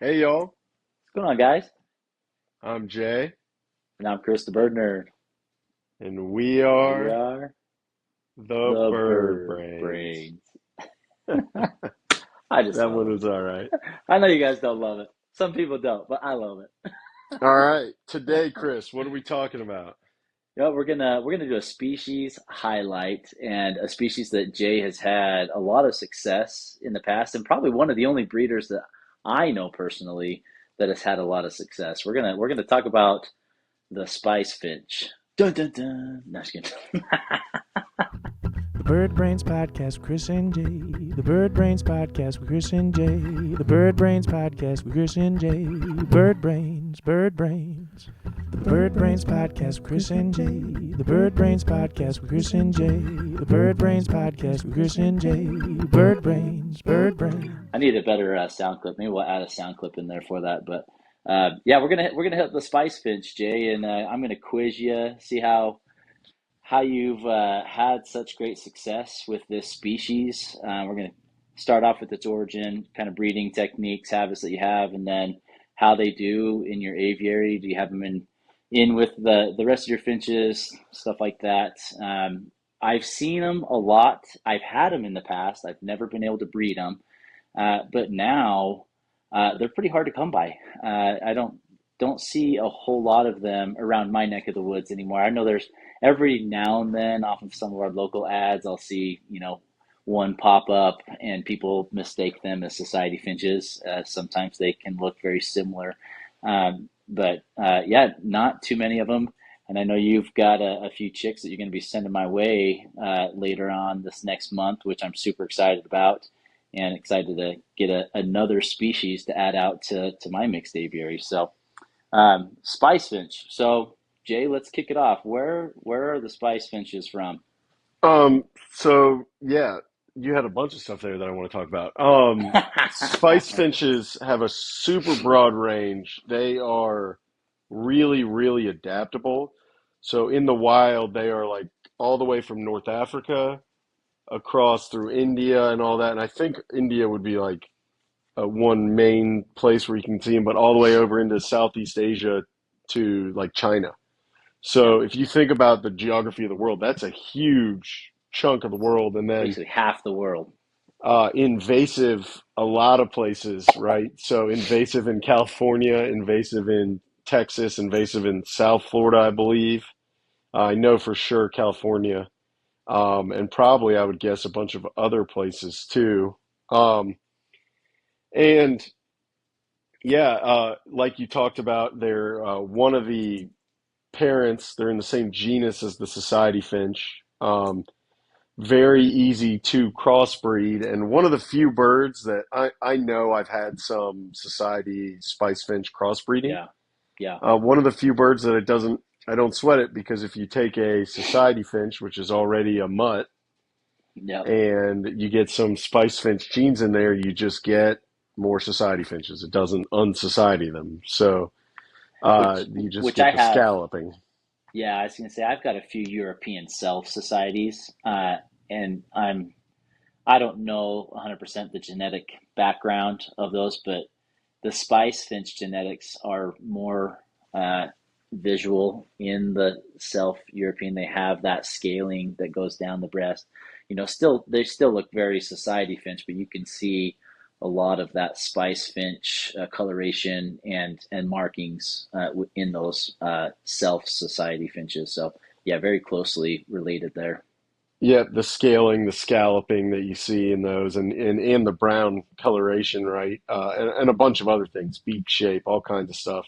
Hey y'all, What's going on, guys? I'm Jay, And I'm Chris the Bird Nerd. and we We are are the the Bird Bird Brains. Brains. I just That love one it. was all right. I know you guys don't love it. Some people don't, but I love it. All right, today, Chris, what are we talking about? We're gonna do a species highlight and a species that Jay has had a lot of success in the past, and probably one of the only breeders that I know personally that has had a lot of success. We're gonna talk about the Spice Finch. Dun dun dun. No, just kidding. The Bird Brains Podcast with Chris and Jay. The Bird Brains Podcast with Chris and Jay. The Bird Brains Podcast with Chris and Jay. Bird Brains, Bird Brains. The Bird Brains Podcast with Chris and Jay. The Bird Brains Podcast with Chris and Jay. The Bird Brains Podcast with Chris and Jay. Bird Brains, Bird Brains. I need a better sound clip. Maybe we'll add a sound clip in there for that. But yeah, we're gonna hit the Spice Finch, Jay, and I'm gonna quiz you, see how you've had such great success with this species. We're gonna start off with its origin, kind of breeding techniques, habits that you have, and then how they do in your aviary. Do you have them in with the rest of your finches, stuff like that? I've seen them a lot. I've had them in the past. I've never been able to breed them. But now they're pretty hard to come by. I don't see a whole lot of them around my neck of the woods anymore. I know there's every now and then off of some of our local ads, I'll see one pop up and people mistake them as society finches. Sometimes they can look very similar, but yeah, not too many of them. And I know you've got a few chicks that you're going to be sending my way later on this next month, which I'm super excited about and excited to get another species to add out to my mixed aviary. So, Spice Finch. So, Jay, let's kick it off. Where are the Spice Finches from? So yeah, you had a bunch of stuff there that I want to talk about. Spice Finches have a super broad range. They are really, really adaptable. So in the wild, they are like all the way from North Africa across through India and all that. And I think India would be like one main place where you can see them, but all the way over into Southeast Asia to like China. Yeah, So if you think about the geography of the world, that's a huge chunk of the world. And then basically half the world. invasive, a lot of places, right? So invasive in California, invasive in Texas, invasive in South Florida, I believe. I know for sure California, and probably I would guess a bunch of other places too. Um, and Yeah, like you talked about, they're one of the parents. They're in the same genus as the society finch. Very easy to crossbreed, and one of the few birds that I know I've had some society spice finch crossbreeding. Yeah, yeah, One of the few birds that I don't sweat it because if you take a society finch, which is already a mutt, yep. and you get some spice finch genes in there, you just get more society finches. It doesn't unsociety them. So Which you just which get I the have. scalloping. Yeah, I was gonna say I've got a few European self societies, and I don't know 100% the genetic background of those, but the Spice Finch genetics are more uh, visual in the self European. They have that scaling that goes down the breast. Still they still look very society finch, but you can see a lot of that Spice Finch coloration and markings in those self society finches. So yeah, very closely related there. Yeah, the scaling, the scalloping that you see in those, and the brown coloration, right? And a bunch of other things, beak shape, all kinds of stuff.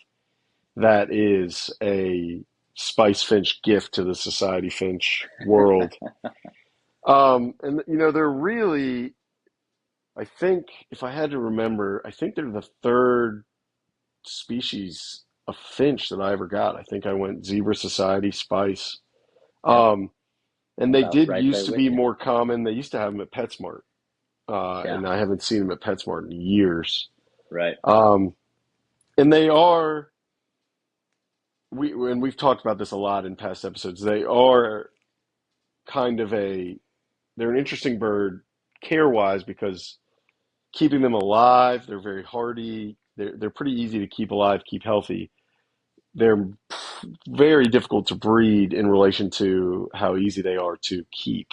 That is a spice finch gift to the society finch world. And they're really, I think, if I had to remember, I think they're the third species of finch that I ever got. I think I went zebra society spice. Yep, Um, and I'm they about did right there used to with be you. more common. They used to have them at PetSmart, Yeah, and I haven't seen them at PetSmart in years. right. Um, and they are and we've talked about this a lot in past episodes. They are kind of they're an interesting bird care wise because keeping them alive, they're very hardy. they're pretty easy to keep alive, keep healthy. They're very difficult to breed in relation to how easy they are to keep,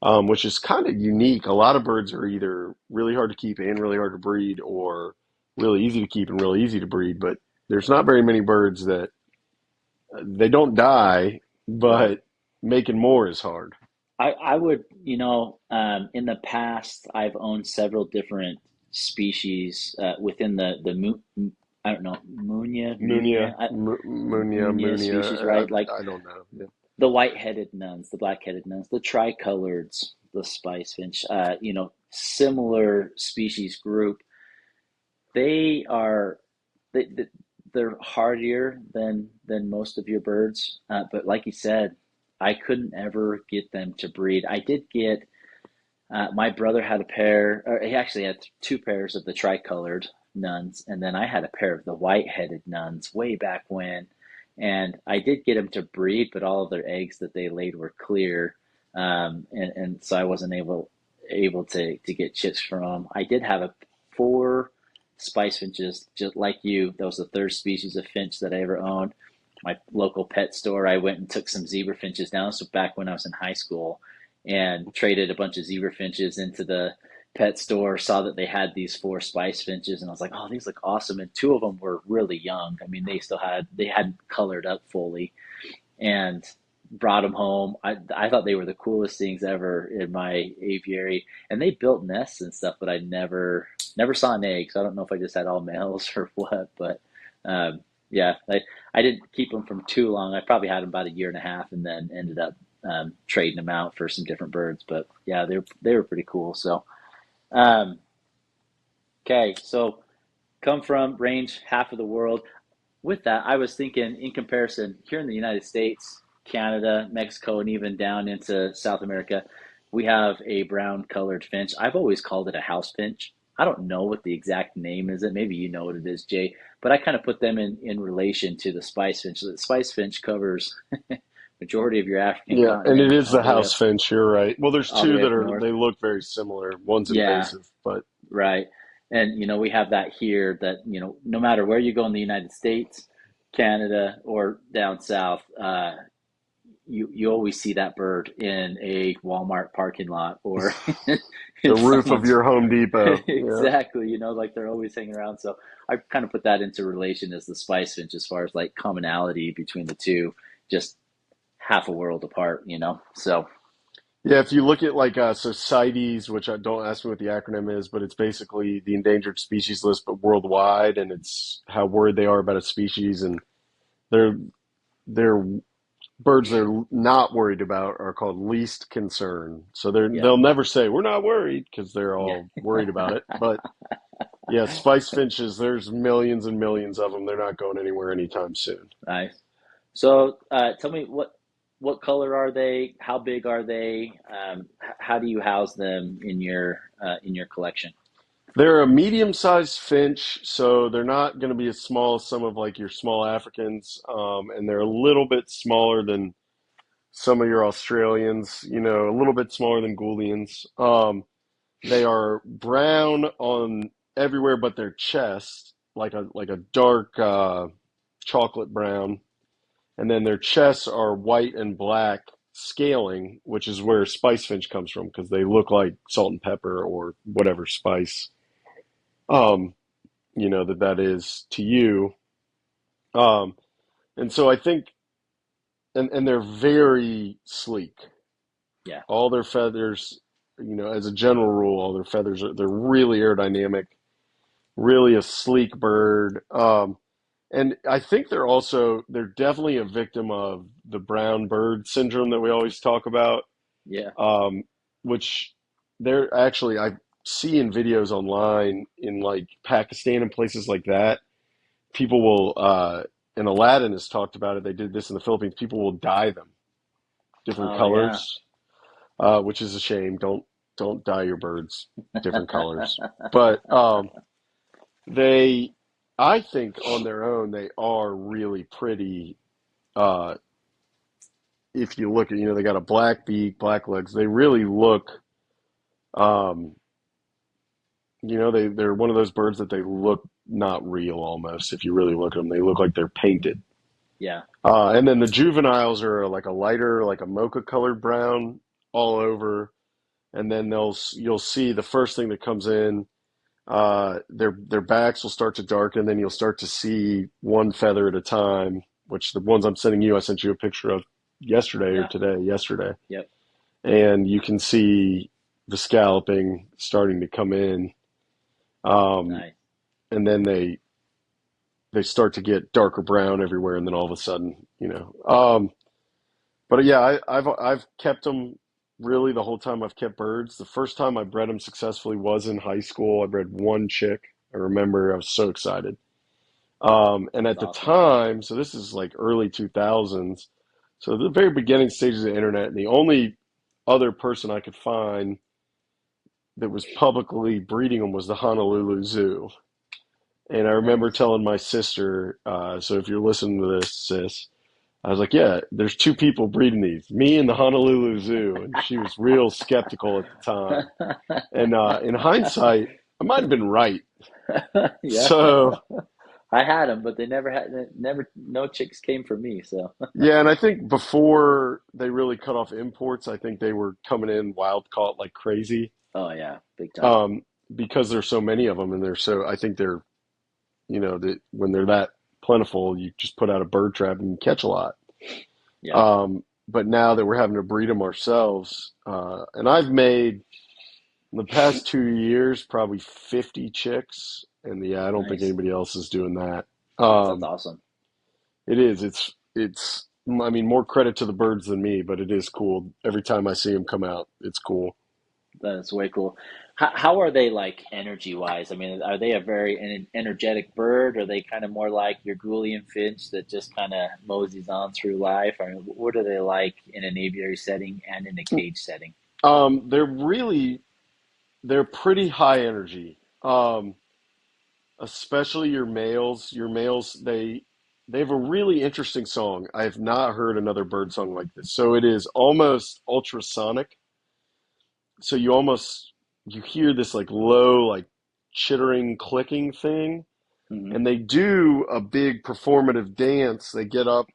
which is kind of unique. A lot of birds are either really hard to keep and really hard to breed, or really easy to keep and really easy to breed. But there's not very many birds that they don't die, Right. but making more is hard. I would, in the past, I've owned several different species within I don't know, Munia, Munia Munia. species, right? Like I don't know. Yeah. the white-headed nuns, the black-headed nuns, the tricoloreds, the spice finch, similar species group. They are they, they're hardier than most of your birds, but like you said, I couldn't ever get them to breed. I did get my brother had a pair, or he actually had two pairs of the tricolored nuns, and then I had a pair of the white-headed nuns way back when. And I did get them to breed, but all of their eggs that they laid were clear, and so I wasn't able to get chicks from them. I did have four spice finches, just like you. That was the third species of finch that I ever owned. My local pet store, I went and took some zebra finches down. So back when I was in high school, and traded a bunch of zebra finches into the pet store, saw that they had these four spice finches, and I was like, oh, these look awesome. And two of them were really young. I mean, they hadn't colored up fully, and brought them home. I thought they were the coolest things ever in my aviary, and they built nests and stuff, but I never saw an egg. So I don't know if I just had all males or what, but yeah, I didn't keep them from too long. I probably had them about a year and a half, and then ended up trading them out for some different birds. But yeah, they were pretty cool. So um, okay, so come from range half of the world. With that, I was thinking in comparison here in the United States, Canada, Mexico, and even down into South America, we have a brown colored finch. I've always called it a house finch. I don't know what the exact name is. It maybe you know what it is, Jay. But I kind of put them in relation to the spice finch. So the spice finch covers majority of your African Yeah, and it continent is all the the way house up finch. You're right. Well, there's all the two way that up are north. they look very similar. One's Yeah, invasive, but right. And we have that here that, no matter where you go in the United States, Canada, or down south, you always see that bird in a Walmart parking lot or the in roof of someone's your Home Depot. Yeah. exactly, like they're always hanging around. So I kind of put that into relation as the spice finch as far as like commonality between the two, just half a world apart. So Yeah, if you look at like societies, which I don't ask me what the acronym is, but it's basically the endangered species list, but worldwide, and it's how worried they are about a species, and they're they're birds they're not worried about are called least concern. So yeah, they'll never say we're not worried because they're yeah. all worried about it. But yeah, spice finches, there's millions and millions of them. They're not going anywhere anytime soon. Nice. So, tell me what color are they? How big are they? How do you house them in your collection? They're a medium-sized finch, so they're not going to be as small as some of like your small Africans, and they're a little bit smaller than some of your Australians, a little bit smaller than Gouldians. They are brown on everywhere but their chest, like a dark chocolate brown, and then their chests are white and black scaling, which is where spice finch comes from because they look like salt and pepper or whatever spice um, that is to you. Um, and so I think, and they're very sleek. Yeah. All their feathers, as a general rule, all their feathers they're really aerodynamic, really a sleek bird. And I think they're definitely a victim of the brown bird syndrome that we always talk about, Yeah. um, which they're actually I see in videos online in like Pakistan and places like that. People will, and Aladdin has talked about it. They did this in the Philippines. People will dye them different Oh yeah. colors, which is a shame. Don't dye your birds different colors. But they, I think on their own, they are really pretty. Uh, if you look at, they got a black beak, black legs. They really look um, they're one of those birds that they look not real almost. If you really look at them, they look like they're painted. Yeah. And then the juveniles are like a lighter, like a mocha colored brown all over. And then you'll see the first thing that comes in, their backs will start to darken, and then you'll start to see one feather at a time, which the ones I'm sending you, I sent you a picture of yesterday or Yeah. today, yesterday. Yep. And you can see the scalloping starting to come in. Um, Nice. and then they start to get darker brown everywhere, and then all of a sudden, but yeah, I've kept them really the whole time I've kept birds. The first time I bred them successfully was in high school. I bred one chick. I remember I was so excited. And That's at the awesome. time, so this is like early 2000s, so the very beginning stages of the internet, and the only other person I could find that was publicly breeding them was the Honolulu Zoo. And I remember Nice. telling my sister, so if you're listening to this, sis, I was like, yeah, there's two people breeding these, me and the Honolulu Zoo. And she was real skeptical at the time. And in hindsight, I might have been right. Yeah. So, I had them, but they never, no chicks came for me. So, yeah, and I think before they really cut off imports, I think they were coming in wild caught like crazy, oh yeah, big time. um, because there's so many of them. And I think when they're that plentiful, you just put out a bird trap and you catch a lot. Yeah. But now that we're having to breed them ourselves, and I've made in the past 2 years probably 50 chicks, and yeah, I don't think Nice. anybody else is doing that. That's Um, awesome. it is. It's. I mean, more credit to the birds than me, but it is cool. Every time I see them come out, it's cool. That is way cool. How are they like energy wise? I mean, are they a very energetic bird? Or are they kind of more like your Gouldian finch that just kind of moseys on through life? I mean, what are they like in an aviary setting and in a cage setting? They're pretty high energy. Especially your males. Your males, they have a really interesting song. I have not heard another bird song like this. So it is almost ultrasonic. So you hear this like low, like chittering, clicking thing, Hmm. and they do a big performative dance. They get up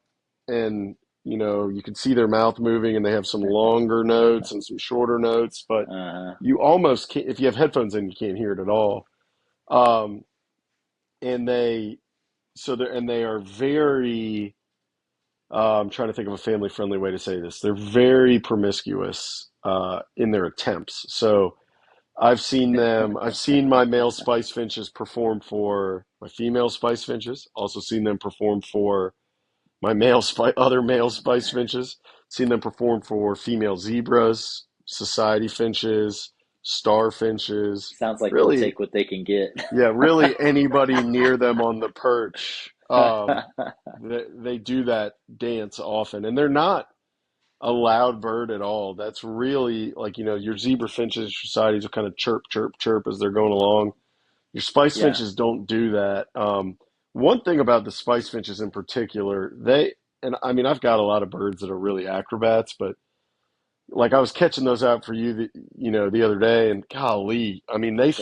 and you can see their mouth moving, and they have some longer notes and some shorter notes, but Uh, you almost can't, if you have headphones in, you can't hear it at all. Um, and they are very, I'm trying to think of a family friendly way to say this. They're very promiscuous in their attempts. So I've seen my male Spice Finches perform for my female Spice Finches, also seen them perform for other male Spice Finches, seen them perform for female zebras, society finches, star finches, sounds like they'll really, take what they can get. yeah, really anybody near them on the perch. They do that dance often, and they're not a loud bird at all. That's really like, your zebra finches, societies will kind of chirp, chirp, chirp as they're going along. Your spice Yeah, finches don't do that. One thing about the spice finches in particular, and I mean, I've got a lot of birds that are really acrobats, but like I was catching those out for you, the other day, and golly, I mean, they are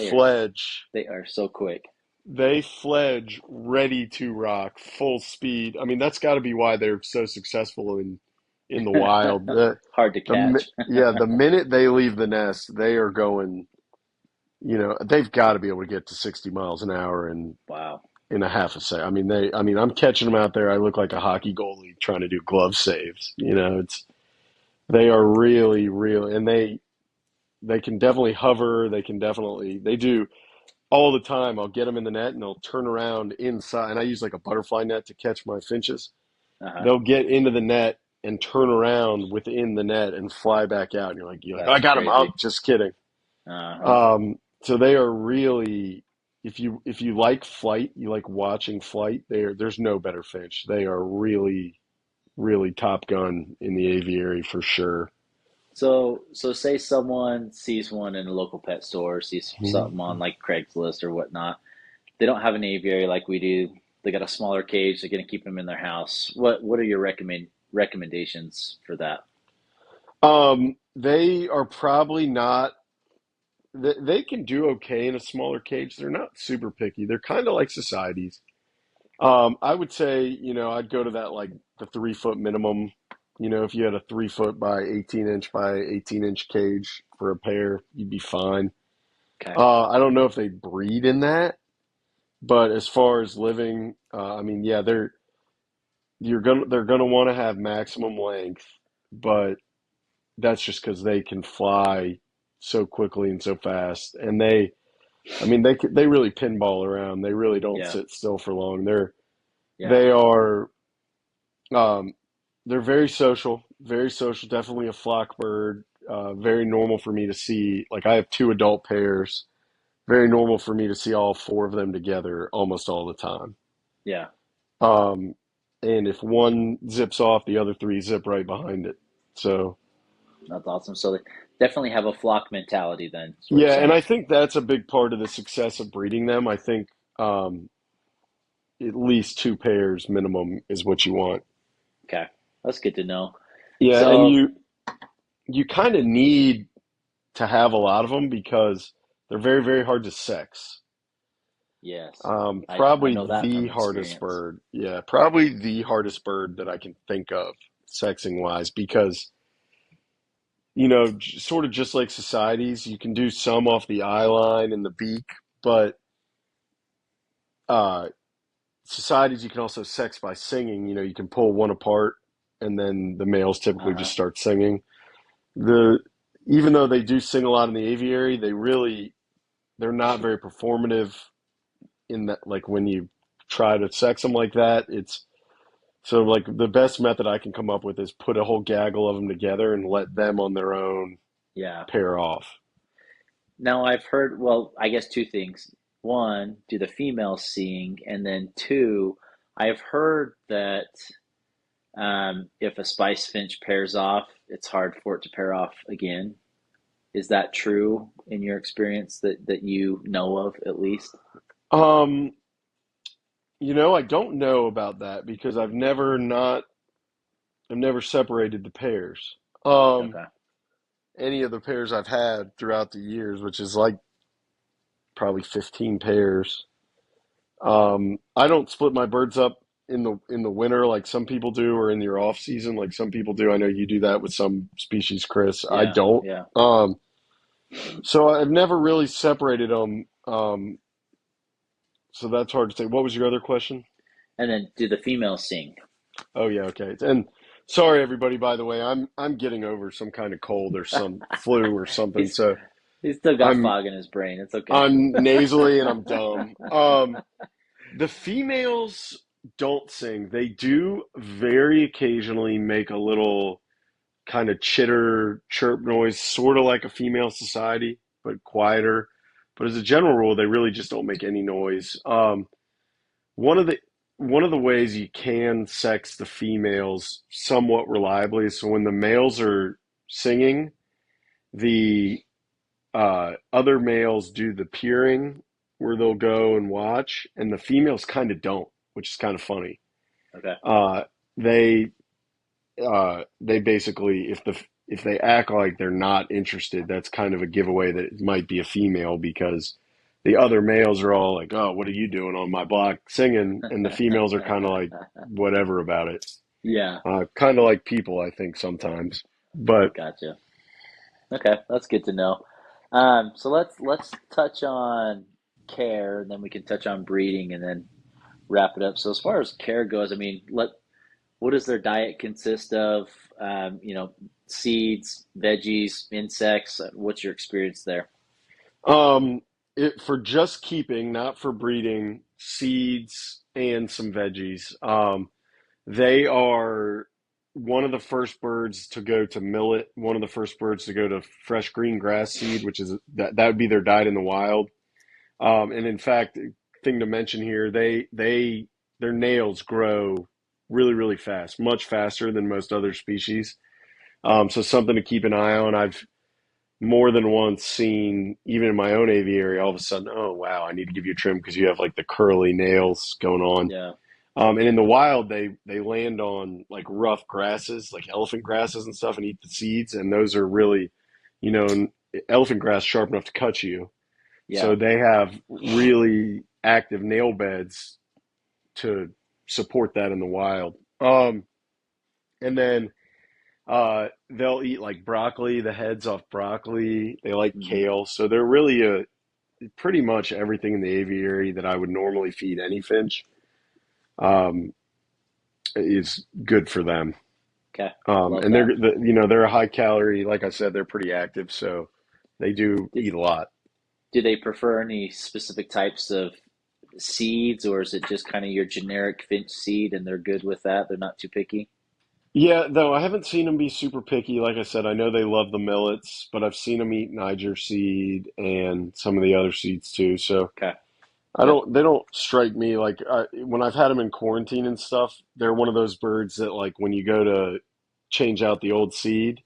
they are so quick. they fledge ready to rock, full speed. I mean, that's got to be why they're so successful in the wild. Hard to catch. Yeah, the minute they leave the nest, they are going. They've got to be able to get to 60 miles an hour Wow. in a half a second. I'm catching them out there. I look like a hockey goalie trying to do glove saves. They are really, really, and they can definitely hover. They do all the time. I'll get them in the net and they'll turn around inside. And I use like a butterfly net to catch my finches. Uh-huh. They'll get into the net and turn around within the net and fly back out. And you're like, "Oh, I That's got him crazy. out." Just kidding. Uh-huh. So they are really, if you like flight, you like watching flight, there's no better finch. They are really, really top gun in the aviary for sure. So say someone sees one in a local pet store, sees something on Mhm. like Craigslist or whatnot. They don't have an aviary like we do. They got a smaller cage. They're going to keep them in their house. What are your recommendations for that? They are probably not. they can do okay in a smaller cage. They're not super picky. They're kind of like societies. I would say, I'd go to that like the 3 foot minimum. If you had a 3 foot by 18 inch by 18 inch cage for a pair, you'd be fine. Okay. I don't know if they breed in that, but as far as living, I mean, yeah, they're gonna want to have maximum length, but that's just because they can fly so quickly and so fast, and I mean, they really pinball around. They really don't Yeah. sit still for long. Yeah. They are um, they're very social. Definitely a flock bird. Very normal for me to see. Like I have two adult pairs. Very normal for me to see all four of them together almost all the time. Yeah. Um, and if one zips off, the other three zip right behind it. So That's awesome. So they definitely have a flock mentality then, is what you're yeah, and saying. I think that's a big part of the success of breeding them. I think um, at least two pairs minimum is what you want. Okay. That's good to know. Yeah, and So, you kind of need to have a lot of them because they're very, very hard to sex. yes, I Probably know that the from hardest experience. bird. Yeah, probably the hardest bird that I can think of, sexing wise, because, sort of just like societies, you can do some off the eye line and the beak, but uh, societies you can also sex by singing. You can pull one apart and then the males typically Uh-huh. just start singing. The Even though they do sing a lot in the aviary, they're not very performative in that, like when you try to sex them like that, it's so like the best method I can come up with is put a whole gaggle of them together and let them on their own Yeah. pair off. Now I've heard, well, I guess two things. One, do the females sing? And then two, I've heard that if a Spice Finch pairs off, it's hard for it to pair off again. Is that true in your experience that you know of at least? Um, I don't know about that because I've never separated the pairs. Um, Okay. any of the pairs I've had throughout the years, which is like probably 15 pairs. I don't split my birds up in the winter like some people do, or in your off season like some people do. I know you do that with some species, Chris. I Yeah, don't. yeah. So I've never really separated them. So that's hard to say. What was your other question? And then do the females sing? Oh yeah, okay. And sorry everybody, by the way, I'm getting over some kind of cold or some flu or something. He's So he's still got I'm fog in his brain. It's okay. I'm nasally and I'm dumb. The females don't sing. They do very occasionally make a little kind of chitter chirp noise, sort of like a female society, but quieter. But as a general rule, they really just don't make any noise. One of the one of the ways you can sex the females somewhat reliably is so when the males are singing, the other males do the peering where they'll go and watch, and the females kind of don't, which is kind of funny. Okay. Uh, they they basically if they act like they're not interested, that's kind of a giveaway that it might be a female because the other males are all like, "Oh, what are you doing on my block singing?" And the females are kind of like, "Whatever about it." Yeah, Kind of like people, I think sometimes. But gotcha. Okay, that's good to know. So let's touch on care, and then we can touch on breeding, and then wrap it up. So as far as care goes, I mean, what does their diet consist of? You know, seeds, veggies, insects. What's your experience there? for just keeping, not for breeding, seeds and some veggies. They are one of the first birds to go to millet, one of the first birds to go to fresh green grass seed, which is that would be their diet in the wild. And in fact, thing to mention here, their nails grow really, really fast, much faster than most other species. So something to keep an eye on. I've more than once seen, even in my own aviary, all of a sudden, oh wow, I need to give you a trim because you have like the curly nails going on. Yeah, And in the wild, they land on like rough grasses, like elephant grasses and stuff, and eat the seeds. And those are really, you know, elephant grass sharp enough to cut you. Yeah. So they have really active nail beds to support that in the wild. And then they'll eat like broccoli, the heads off broccoli. They like Hmm. kale. So they're really pretty much everything in the aviary that I would normally feed any finch um, is good for them. Okay. Love And that. they're a high calorie. Like I said, they're pretty active, so they do Did, eat a lot. do they prefer any specific types of seeds, or is it just kind of your generic finch seed and they're good with that? They're not too picky? Yeah, though I haven't seen them be super picky. Like I said, I know they love the millets, but I've seen them eat Niger seed and some of the other seeds too. So Okay. I Yep. don't, they don't strike me like when I've had them in quarantine and stuff, they're one of those birds that like when you go to change out the old seed,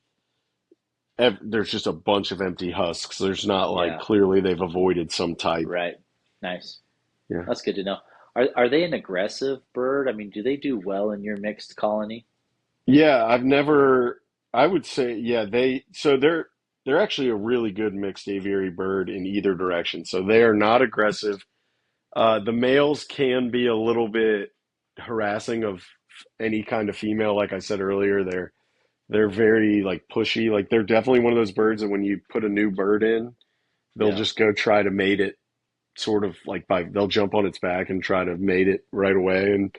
there's just a bunch of empty husks. There's not like Yeah. clearly they've avoided some type. Right. Nice. Yeah. That's good to know. Are they an aggressive bird? I mean, do they do well in your mixed colony? Yeah, I would say, yeah, they're actually a really good mixed aviary bird in either direction. So they are not aggressive. The males can be a little bit harassing of any kind of female. Like I said earlier, they're very like pushy. Like they're definitely one of those birds that when you put a new bird in, they'll Yeah. just go try to mate it sort of like they'll jump on its back and try to mate it right away. And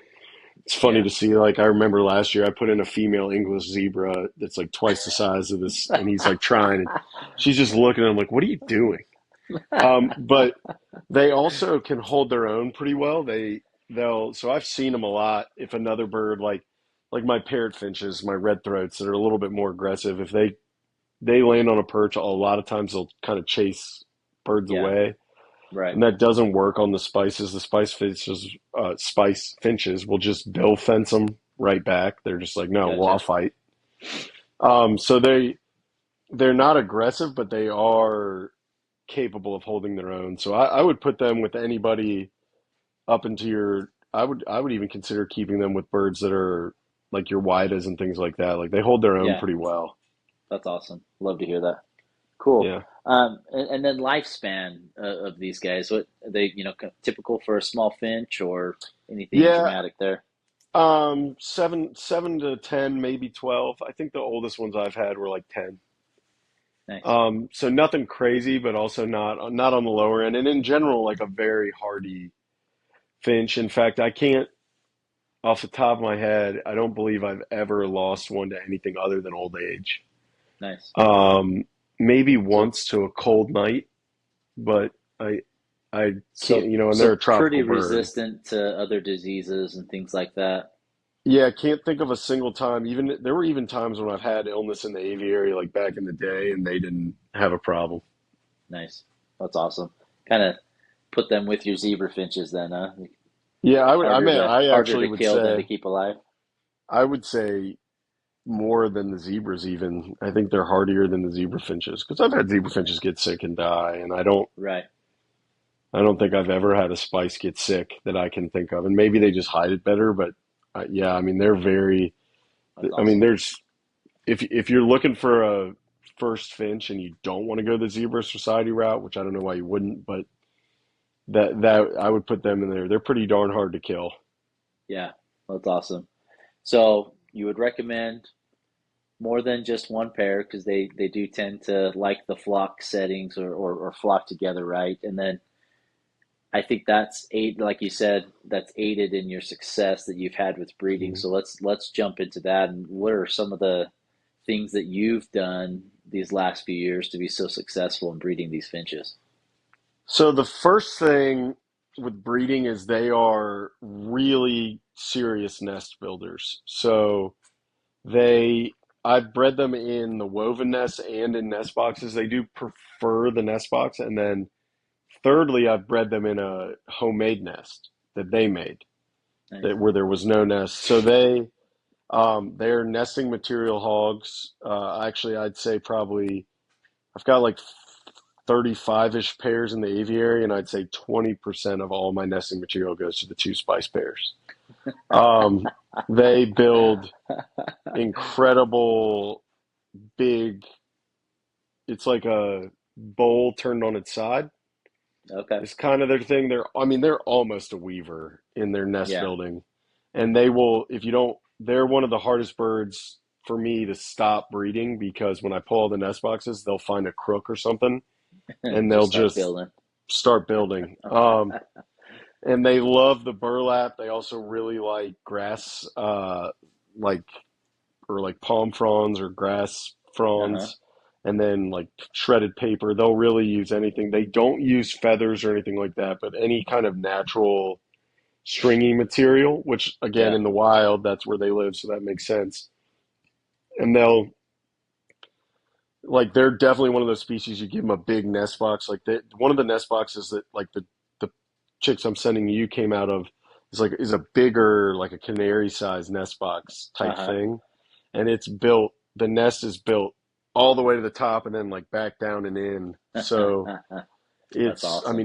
it's funny Yeah. to see. Like I remember last year, I put in a female English zebra that's like twice the size of this, and he's like trying, and she's just looking at him like, "What are you doing?" But they also can hold their own pretty well. They'll so I've seen them a lot. If another bird like my parrot finches, my red throats that are a little bit more aggressive, if they land on a perch, a lot of times they'll kind of chase birds Yeah. away, Right. and that doesn't work on the spices. The spice finches will just bill fence them right back. They're just like, no, well, I'll Gotcha. fight. So they're not aggressive, but they are capable of holding their own. So I would put them with anybody up into your. I would even consider keeping them with birds that are like your whitas and things like that. Like they hold their own Yeah. pretty well. That's awesome. Love to hear that. Cool. Yeah. And then lifespan of these guys, what are they, typical for a small finch or anything Yeah. dramatic there? Seven to 10, maybe 12. I think the oldest ones I've had were like 10. Nice. So nothing crazy, but also not on the lower end. And in general, like a very hardy finch. In fact, I can't, off the top of my head, I don't believe I've ever lost one to anything other than old age. Nice. Um, Maybe So, once to a cold night, but I can't, so, and they're so a tropical pretty bird. resistant to other diseases and things like that. Yeah, I can't think of a single time. Even there were even times when I've had illness in the aviary, like back in the day, and they didn't have a problem. Nice. That's awesome. Kind of put them with your zebra finches then, huh? Yeah, I would. I Harder mean, to I harder actually to would kill than to say, keep alive. I would say more than the zebras. Even I think they're hardier than the zebra finches because I've had zebra finches get sick and die, and Right. I don't think I've ever had a spice get sick that I can think of. And maybe they just hide it better, but yeah, I mean, they're very. That's I mean, awesome. there's if you're looking for a first finch and you don't want to go the zebra society route, which I don't know why you wouldn't, but that I would put them in there. They're pretty darn hard to kill. Yeah. That's awesome. So you would recommend more than just one pair because they do tend to like the flock settings or flock together, right? And then I think that's aid, like you said, that's aided in your success that you've had with breeding. Mhm. So let's jump into that. And what are some of the things that you've done these last few years to be so successful in breeding these finches? So the first thing with breeding is they are really serious nest builders. So they I've bred them in the woven nests and in nest boxes. They do prefer the nest box, and then thirdly, I've bred them in a homemade nest that they made Nice. that where there was no nest. So they're nesting material hogs. Actually, I'd say probably I've got like 35-ish pairs in the aviary, and I'd say 20% of all my nesting material goes to the two spice pairs. Um, they build incredible big. It's like a bowl turned on its side Okay. is kind of their thing. They're almost a weaver in their nest Yeah. building, and they will if you don't. They're one of the hardest birds for me to stop breeding because when I pull all the nest boxes, they'll find a crook or something, and they'll Just start just building. start building. And they love the burlap. They also really like grass, like or like palm fronds or grass Uh-huh. fronds, and then like shredded paper. They'll really use anything. They don't use feathers or anything like that, but any kind of natural stringy material, which again Yeah. in the wild, that's where they live, so that makes sense. And they'll like they're definitely one of those species you give them a big nest box. One of the nest boxes that like the chicks I'm sending you came out of is a bigger like a canary size nest box type Uh-huh. thing, and it's built. The nest is built all the way to the top and then like back down and in. So That's awesome.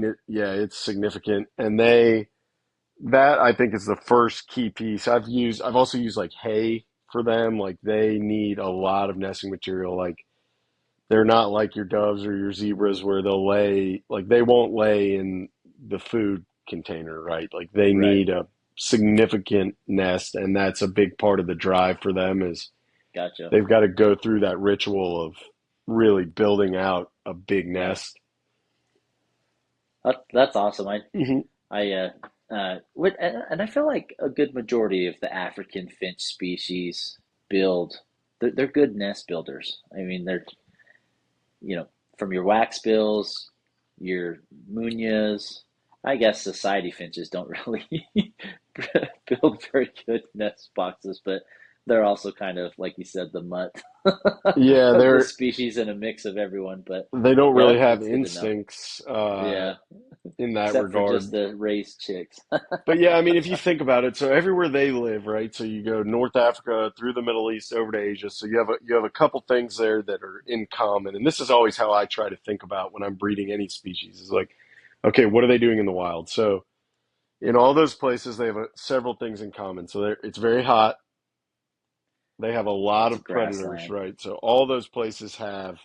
it's significant, and they that I think is the first key piece. I've also used like hay for them. Like they need a lot of nesting material. Like they're not like your doves or your zebras where they won't lay in the food container, right? Like they Right. need a significant nest, and that's a big part of the drive for them is Gotcha. they've got to go through that ritual of really building out a big Yeah. nest. That's awesome. Hmm. And I feel like a good majority of the African finch species build, they're good nest builders. I mean, they're, you know, from your wax bills, your munias, I guess society finches don't really build very good nest boxes, but they're also kind of, like you said, the mutt Yeah, of the species and a mix of everyone. But they don't yeah, really have that's good to know. instincts Yeah, in that except for just regard. the raised chicks. But yeah, I mean, if you think about it, so everywhere they live, right? So you go North Africa through the Middle East over to Asia. So you have a couple things there that are in common, and this is always how I try to think about when I'm breeding any species. Is like, okay, what are they doing in the wild? So in all those places, they have several things in common. So it's very hot. They have a lot Lots of of predators, grassland. right? So all those places have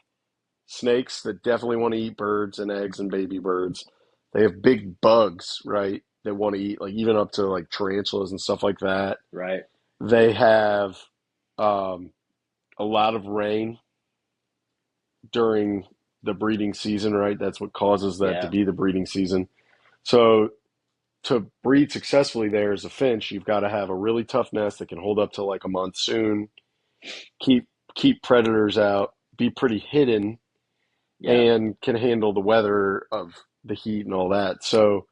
snakes that definitely want to eat birds and eggs and baby birds. They have big bugs, right? That want to eat, like even up to like tarantulas and stuff like that. Right. They have um, a lot of rain during the breeding season, right? That's what causes that to Yeah. be the breeding season. So to breed successfully there as a finch, you've got to have a really tough nest that can hold up to like a monsoon, keep keep predators out, be pretty hidden, Yeah. and can handle the weather of the heat and all that. So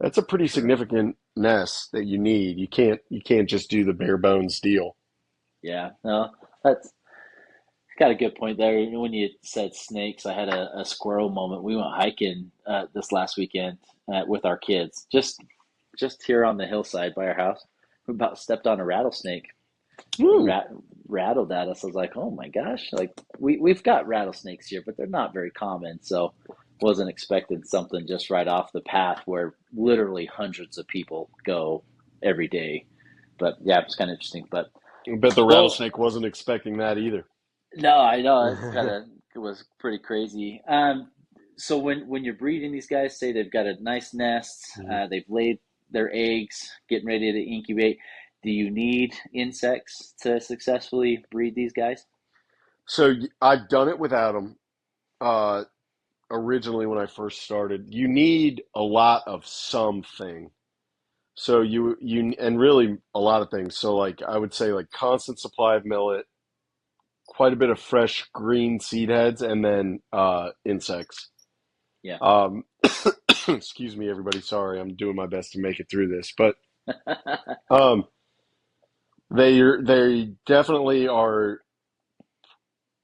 that's a pretty Sure. significant nest that you need. You can't just do the bare bones deal. Yeah. No, that's got a good point there. When you said snakes, I had a squirrel moment. We went hiking this last weekend with our kids, just here on the hillside by our house. We about stepped on a rattlesnake. It Woo. rattled at us. I was like, oh my gosh! Like we've got rattlesnakes here, but they're not very common. So wasn't expecting something just right off the path where literally hundreds of people go every day. But yeah, it's kind of interesting. But I bet the well, rattlesnake wasn't expecting that either. no, I know it was pretty crazy. So when you're breeding these guys, say they've got a nice nest, they've laid their eggs, getting ready to incubate. Do you need insects to successfully breed these guys? So I've done it without them. Uh, Originally, when I first started, you need a lot of something. So and really a lot of things. So like I would say like constant supply of millet, quite a bit of fresh green seed heads, and then insects. Yeah. Um, excuse me, everybody. Sorry, I'm doing my best to make it through this, but um, they definitely are.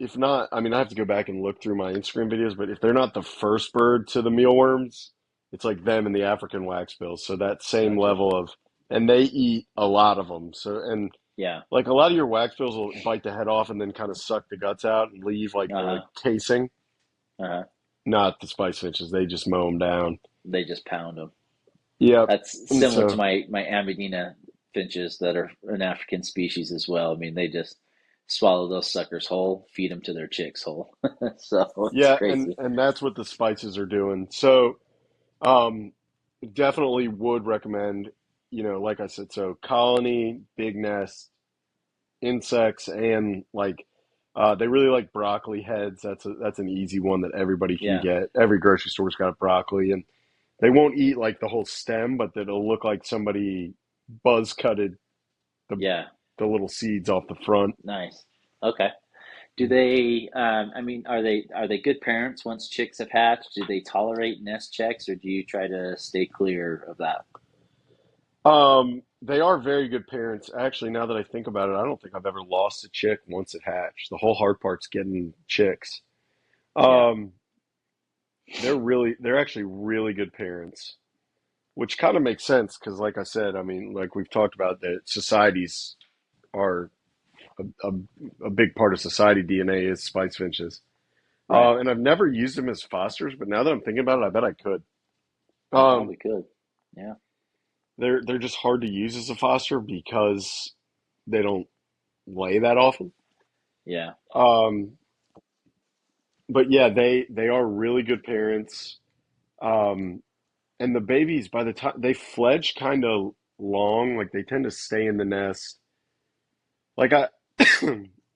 If not, I mean, I have to go back and look through my Instagram videos, but if they're not the first bird to the mealworms, it's like them and the African waxbills. So that same Gotcha. level of, and they eat a lot of them. So, and Yeah. like a lot of your waxbills will bite the head off and then kind of suck the guts out and leave like the Uh-huh. casing. Uh-huh. Not the spice finches. They just mow them down. They just pound them. Yep. That's And similar to so, my Amadina finches that are an African species as well. I mean, they just swallow those suckers whole, feed them to their chicks whole. So it's Yeah, and crazy. and that's what the spices are doing. So, um, definitely would recommend, like I said, so colony, big nest, insects, and like they really like broccoli heads. That's an easy one that everybody can Yeah, get. Every grocery store's got broccoli, and they won't eat like the whole stem, but it'll look like somebody buzz cutted the yeah, the little seeds off the front. nice. Okay. Do they, I mean, are they good parents once chicks have hatched? Do they tolerate nest checks, or do you try to stay clear of that? They are very good parents. Actually, now that I think about it, I don't think I've ever lost a chick once it hatched. The whole hard part's getting chicks. Yeah. Um, they're actually really good parents, which kind of makes sense because, like I said, I mean, like we've talked about, that societies are a, a big part of society DNA is Spice Finches. Right. And I've never used them as fosters, but now that I'm thinking about it, I bet I could. You Um, probably could. Yeah. they're just hard to use as a foster because they don't lay that often. Yeah. Um, but yeah, they are really good parents. Um, and the babies, by the time they fledge kind of long, like they tend to stay in the nest. Like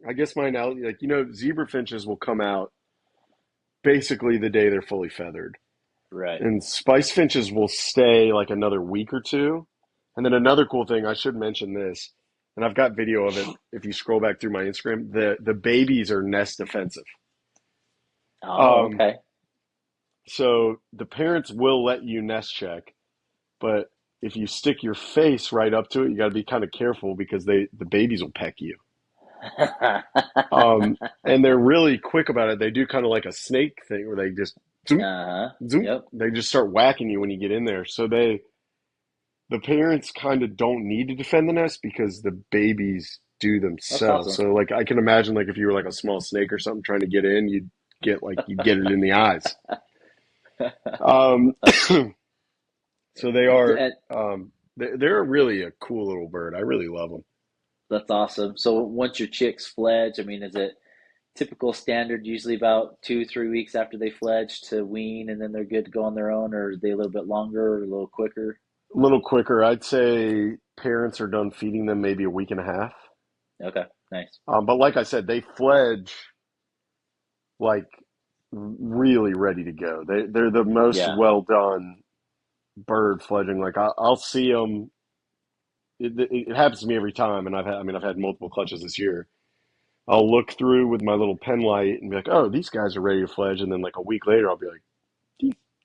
I guess my analogy, like zebra finches will come out basically the day they're fully feathered, Right. and spice finches will stay like another week or two. And then another cool thing, I should mention this, and I've got video of it. If you scroll back through my Instagram, the babies are nest defensive. Oh, Um, okay. so the parents will let you nest check, but if you stick your face right up to it, you got to be kind of careful because the babies will peck you. And they're really quick about it. They do kind of like a snake thing where they just zoom, Uh-huh. zoom. Yep. They just start whacking you when you get in there. So the parents kind of don't need to defend the nest because the babies do That's themselves. awesome. So like I can imagine like if you were like a small snake or something trying to get in, you'd get it in the eyes. Um, so they are Yeah, they're really a cool little bird. I really love them. that's awesome. So once your chicks fledge, I mean, is it typical standard usually about 2, 3 weeks after they fledge to wean and then they're good to go on their own, or are they a little bit longer or a little quicker? A little quicker. I'd say parents are done feeding them maybe a week and a half. Okay, nice. But like I said, they fledge like really ready to go. They're the most Yeah. well done bird fledging. Like I'll see them. It happens to me every time, and I've had multiple clutches this year. I'll look through with my little pen light and be like, oh, these guys are ready to fledge, and then like a week later, I'll be like,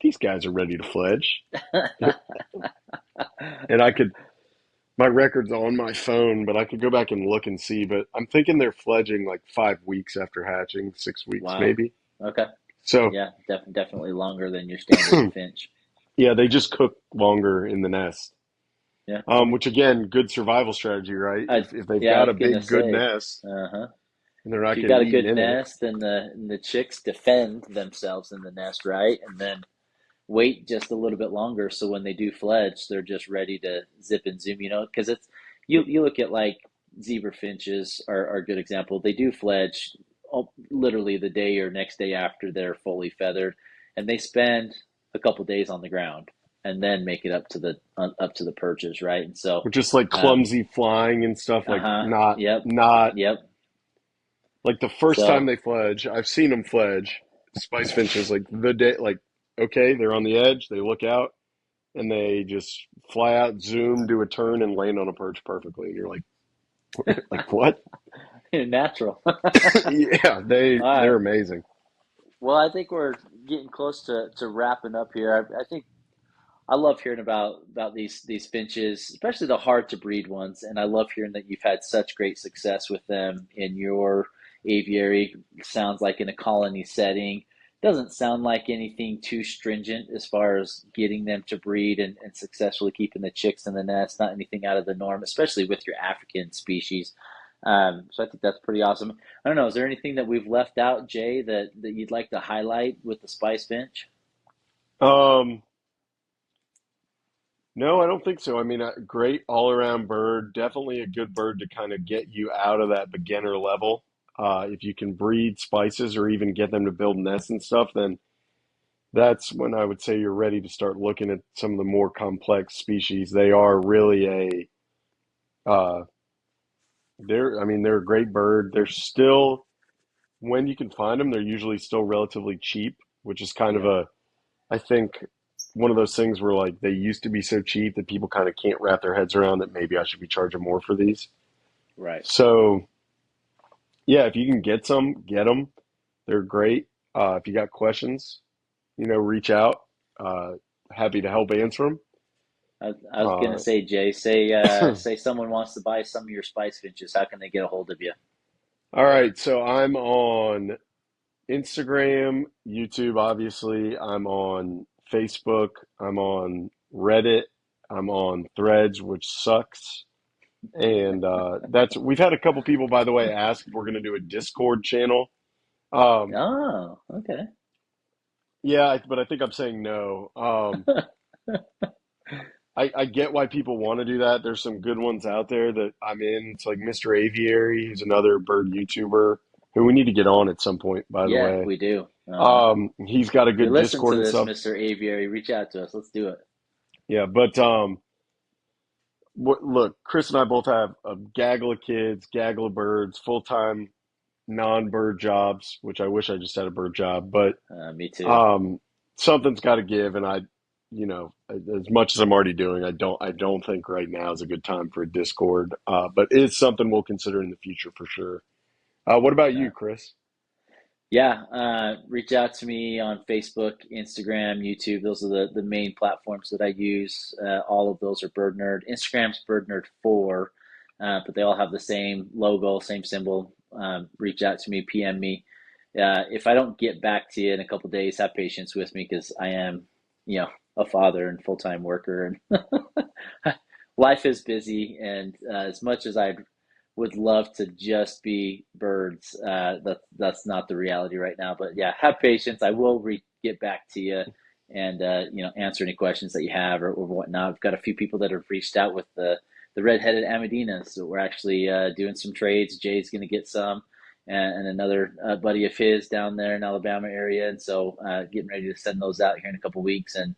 these guys are ready to fledge, and my record's on my phone, but I could go back and look and see. But I'm thinking they're fledging like 5 weeks after hatching, 6 weeks Wow. maybe. Okay. So Yeah, definitely longer than your standard finch. yeah, they just cook longer in the nest. Yeah. Okay. Which again, good survival strategy, right? I If they've yeah, I got was a gonna big good say. nest Uh-huh. and they're If not you've getting got a eaten good in it, nest, then the chicks defend themselves in the nest, right? And then wait just a little bit longer so when they do fledge, they're just ready to zip and zoom, because it's you look at like zebra finches are a good example. They do fledge literally the day or next day after they're fully feathered, and they spend a couple days on the ground and then make it up to the perches, right? And so, or just like um, clumsy flying and stuff, like uh-huh, yep, not yep. like the first time So they fledge. I've seen them fledge. Spice finches, like the day, like okay, they're on the edge, they look out, and they just fly out, zoom, do a turn, and land on a perch perfectly. And you're like what? natural. Yeah, All they're right. amazing. Well, I think we're getting close to wrapping up here. I think I love hearing about these finches, especially the hard to breed ones, and I love hearing that you've had such great success with them in your aviary. Sounds like in a colony setting. Doesn't sound like anything too stringent as far as getting them to breed and successfully keeping the chicks in the nest. Not anything out of the norm, especially with your African species. So I think that's pretty awesome. I don't know. Is there anything that we've left out, Jay, that you'd like to highlight with the Spice Finch? Um, No, I don't think so. I mean, a great all-around bird, definitely a good bird to kind of get you out of that beginner level. If you can breed spices or even get them to build nests and stuff, then that's when I would say you're ready to start looking at some of the more complex species. They are really uh, I mean, they're a great bird. They're still, when you can find them, they're usually still relatively cheap, which is kind of Yeah, I think one of those things where like they used to be so cheap that people kind of can't wrap their heads around that maybe I should be charging more for these. right. So yeah, if you can get some, get them. They're great. If you got questions, reach out. Uh, Happy to help answer them. I was gonna say, Jay, say someone wants to buy some of your Spice Finches. How can they get a hold of you? All right, so I'm on Instagram, YouTube, obviously. I'm on Facebook. I'm on Reddit. I'm on Threads, which sucks. And that's we've had a couple people, by the way, ask if we're going to do a Discord channel. Um, Oh, okay. yeah, but I think I'm saying no. I get why people want to do that. There's some good ones out there that I'm in. It's like Mr. Aviary, who's another bird YouTuber who we need to get on at some point, by the Yeah, way. we do. Uh-huh. He's got a If you good listen Discord to and this, stuff. Mr. Aviary, reach out to us. Let's do it. Yeah, but look, Chris and I both have a gaggle of kids, gaggle of birds, full-time non-bird jobs, which I wish I just had a bird job, but Me too. um, something's got to give, and as much as I'm already doing, I don't think right now is a good time for a Discord, but it's something we'll consider in the future for sure. What about Yeah. you, Chris? Yeah, reach out to me on Facebook, Instagram, YouTube. Those are the main platforms that I use. All of those are Bird Nerd. Instagram's Bird Nerd 4, but they all have the same logo, same symbol. Reach out to me, PM me. If I don't get back to you in a couple days, have patience with me because I am, a father and full-time worker, and life is busy. And as much as I would love to just be birds. That's not the reality right now. But yeah, have patience. I will get back to you and answer any questions that you have or whatnot. I've got a few people that have reached out with the red-headed Amadinas. So we're actually doing some trades. Jay's going to get some. And another buddy of his down there in Alabama area, and so getting ready to send those out here in a couple weeks, and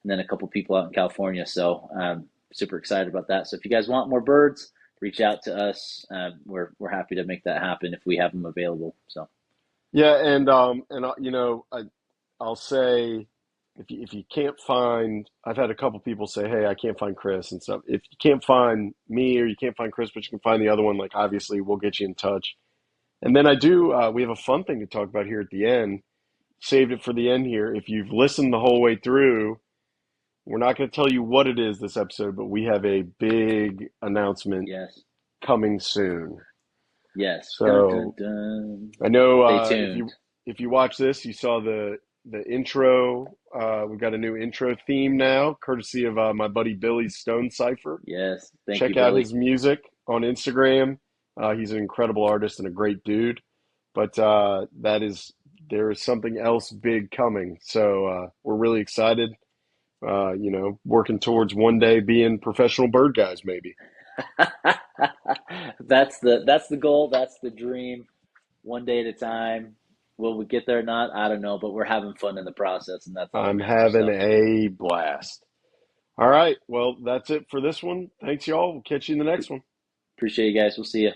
then a couple people out in California. So super excited about that. So if you guys want more birds, reach out to us. We're happy to make that happen if we have them available. So Yeah, I'll say if you can't find, I've had a couple people say, "Hey, I can't find Chris" and stuff. If you can't find me or you can't find Chris, but you can find the other one, like obviously we'll get you in touch. And then we have a fun thing to talk about here at the end. Saved it for the end here. If you've listened the whole way through, we're not going to tell you what it is this episode, but we have a big announcement yes, coming soon. yes. Dun dun So dun. I know Stay if tuned. you watch this, you saw the intro. We've got a new intro theme now, courtesy of my buddy Billy's Stone Cipher. Yes, thank you, Check out Billy. his music on Instagram. He's an incredible artist and a great dude. But there is something else big coming. So we're really excited. Working towards one day being professional bird guys, maybe. That's the goal. That's the dream. One day at a time. Will we get there or not? I don't know, but we're having fun in the process, and that's all that I'm matters. having So a blast. All right. Well, that's it for this one. Thanks, y'all. We'll catch you in the next one. appreciate you guys. We'll see you.